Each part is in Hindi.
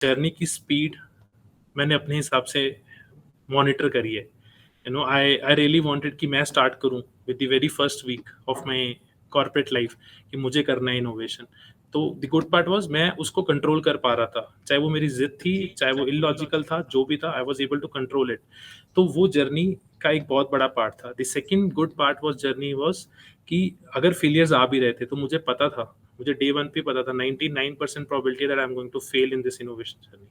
जर्नी की स्पीड मैंने अपने हिसाब से मॉनिटर करी है। आई रियली वांटेड कि मैं स्टार्ट करूँ with the very first week of my corporate life कि मुझे करना है इनोवेशन। तो द गुड पार्ट वाज़ मैं उसको कंट्रोल कर पा रहा था। चाहे वो मेरी ज़िद थी, चाहे वो इलॉजिकल था, जो भी था, I was able to control it. तो वो जर्नी का एक बहुत बड़ा पार्ट था। The second good part was journey was कि अगर फेलियर्स आ भी रहे थे, तो मुझे पता था, मुझे डे 1 पे पता था 99% probability that I am going to fail in this innovation journey.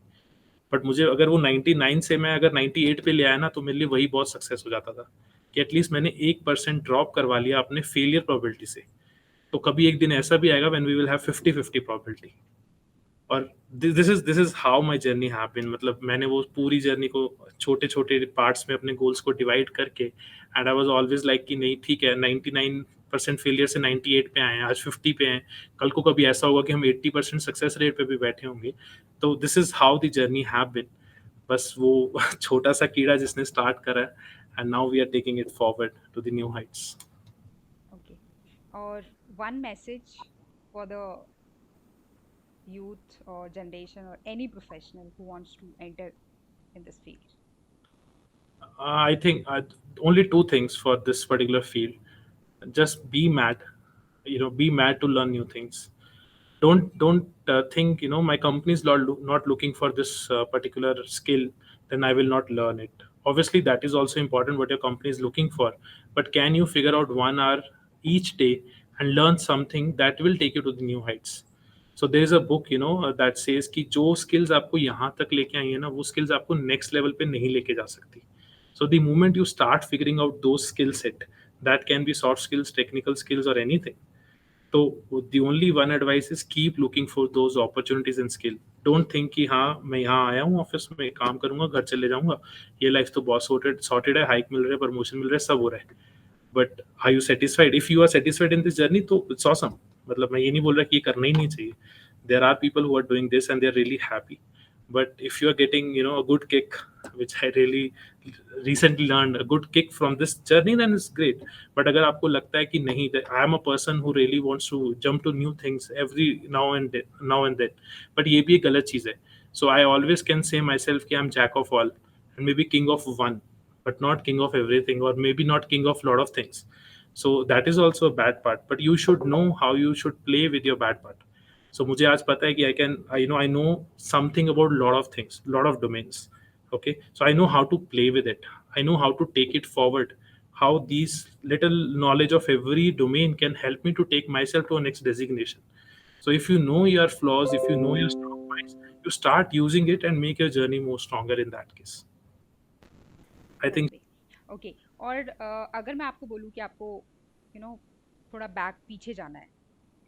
But मुझे अगर वो 99 से मैं अगर 98 पे ले आया ना, तो मेरे लिए वही बहुत सक्सेस हो जाता था कि एटलीस्ट मैंने 1% ड्रॉप करवा लिया अपने फेलियर प्रोबेबिलिटी से। तो कभी एक दिन ऐसा भी आएगा when we will have 50-50 probability. और this is how my journey have been. मतलब मैंने वो पूरी जर्नी को छोटे-छोटे पार्ट्स में अपने गोल्स को डिवाइड करके and I was always like कि नहीं ठीक है, 99% फेलियर से 98 पे आए हैं, आज 50 पे हैं। कल को कभी ऐसा होगा कि हम 80% सक्सेस रेट पे भी बैठे होंगे। तो this is how the journey have been. बस वो छोटा-सा कीड़ा जिसने स्टार्ट करा है and now we are taking it forward to the new heights. Okay. और one message for the youth or generation or any professional who wants to enter in this field? I think only two things for this particular field. Just be mad, be mad to learn new things. Don't think my company is not looking for this particular skill, then I will not learn it. Obviously that is also important what your company is looking for, but can you figure out 1 hour each day and learn something that will take you to the new heights? So there is a book that says कि जो skills आपको यहाँ तक लेके आई है ना, वो skills आपको next level पे नहीं लेके जा सकती. So the moment you start figuring out those skill set, that can be soft skills, technical skills, or anything. तो the only one advice is keep looking for those opportunities and skill. Don't think कि हाँ मैं यहाँ आया हूँ ऑफिस में काम करूंगा घर चले जाऊंगा, ये लाइफ तो बहुत सॉर्टेड सॉर्टेड है, हाइक मिल रहा है, प्रमोशन मिल रहा है, सब हो रहा है। But are you satisfied? If you are satisfied in this journey तो इट्स ऑसम। मतलब मैं ये नहीं बोल रहा कि ये करना ही नहीं चाहिए। There are people who are doing this and they are really happy. But if you are getting a good kick, which I really recently learned a good kick from this journey, then it's great. But अगर आपको लगता है कि नहीं, I am a person who really wants to jump to new things every now and then, but ये भी एक गलत चीज़ है. So I always can say myself कि I'm jack of all and maybe king of one, but not king of everything, or maybe not king of lot of things. So that is also a bad part, but you should know how you should play with your bad part. So मुझे आज पता है कि I know something about lot of things, lot of domains. Okay, so I know how to play with it. I know how to take it forward. How these little knowledge of every domain can help me to take myself to a next designation. So if you know your flaws, if you know your strong points, you start using it and make your journey more stronger in that case. I think. Exactly. Okay. और अगर मैं आपको बोलूँ कि आपको यू नो थोड़ा बैक पीछे जाना है,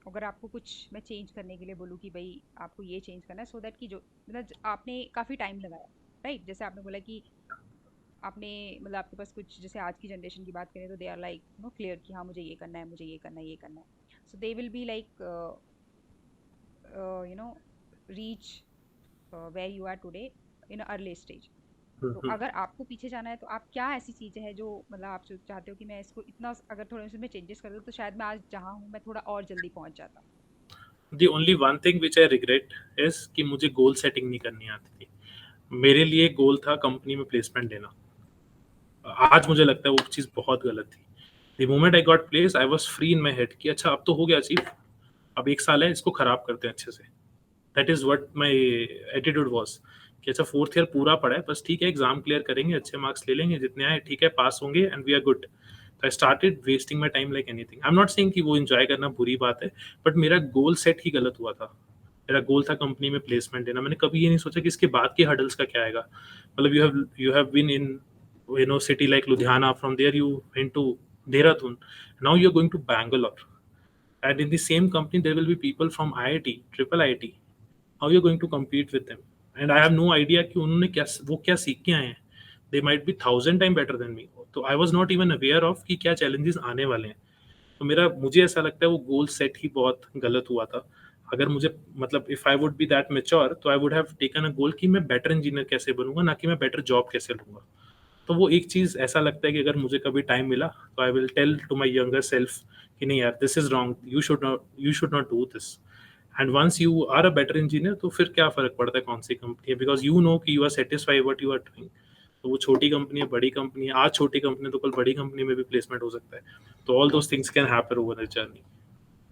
अगर आपको कुछ मैं चेंज करने के लिए बोलूँ कि भाई आपको ये चेंज करना है सो दैट कि जो मतलब आपने काफ़ी टाइम लगाया, राइट? जैसे आपने बोला कि आपने मतलब आपके पास कुछ, जैसे आज की जनरेशन की बात करें तो दे आर लाइक क्लियर कि हाँ मुझे ये करना है, मुझे ये करना है, ये करना है। So they will be like you know reach where you are today in early stage. तो Mhm. अगर आपको पीछे जाना है तो आप क्या ऐसी चीज़ें हैं जो मतलब आप चाहते हो कि मैं इसको इतना अगर थोड़े से मैं चेंजेस कर दूँ तो शायद मैं आज जहाँ हूँ मैं थोड़ा और जल्दी पहुँच जाता। The only one thing which I regret is कि मुझे गोल सेटिंग नहीं करनी आती थी। मेरे लिए गोल था कंपनी में प्लेसमेंट लेना। आज मुझे लगता है वो चीज़ बहुत गलत थी। The moment I got place I was free in my head कि अच्छा अब तो हो गया चीफ, अब 1 साल है, इसको खराब करते हैं अच्छे से। That is what my attitude was कि अच्छा 4th ईयर पूरा पड़ा है, बस ठीक है एग्ज़ाम क्लियर करेंगे, अच्छे मार्क्स ले लेंगे, जितने आए ठीक है, पास होंगे एंड वी आर गुड। तो I started wasting my time like anything. I am not saying कि वो एन्जॉय करना बुरी बात है, बट मेरा गोल सेट ही गलत हुआ था। मेरा गोल था कंपनी में प्लेसमेंट लेना। मैंने कभी ये नहीं सोचा कि इसके बाद के हर्डल्स का क्या आएगा। मतलब you have been in city like Ludhiana. From there you went to Dehradun. Now you're going to Bangalore, and in the same company there will be people from IIT, triple IIT. How you're going to compete with them? And I have no idea कि उन्होंने क्या सीख के आए हैं. They might be 1,000 times better than me. तो I was not even aware of कि क्या challenges आने वाले हैं. तो मुझे ऐसा लगता है वो गोल सेट ही बहुत गलत हुआ था। अगर मुझे मतलब if I would be that mature तो I would have taken a goal कि मैं बेटर इंजीनियर कैसे बनूंगा, ना कि मैं बेटर जॉब कैसे लूंगा। तो वो एक चीज़ ऐसा लगता है कि अगर मुझे कभी टाइम मिला तो I will tell to my younger self कि नहीं यार, this is wrong, you should not do this. And once you are a better engineer, तो फिर क्या फर्क पड़ता है कौन सी कंपनी है, बिकॉज यू नो कि you are satisfied what you are doing. तो वो छोटी कंपनी है, बड़ी कंपनी है, आज छोटी कंपनी है तो कल बड़ी कंपनी में भी प्लेसमेंट हो सकता है। तो all those things can happen over the journey.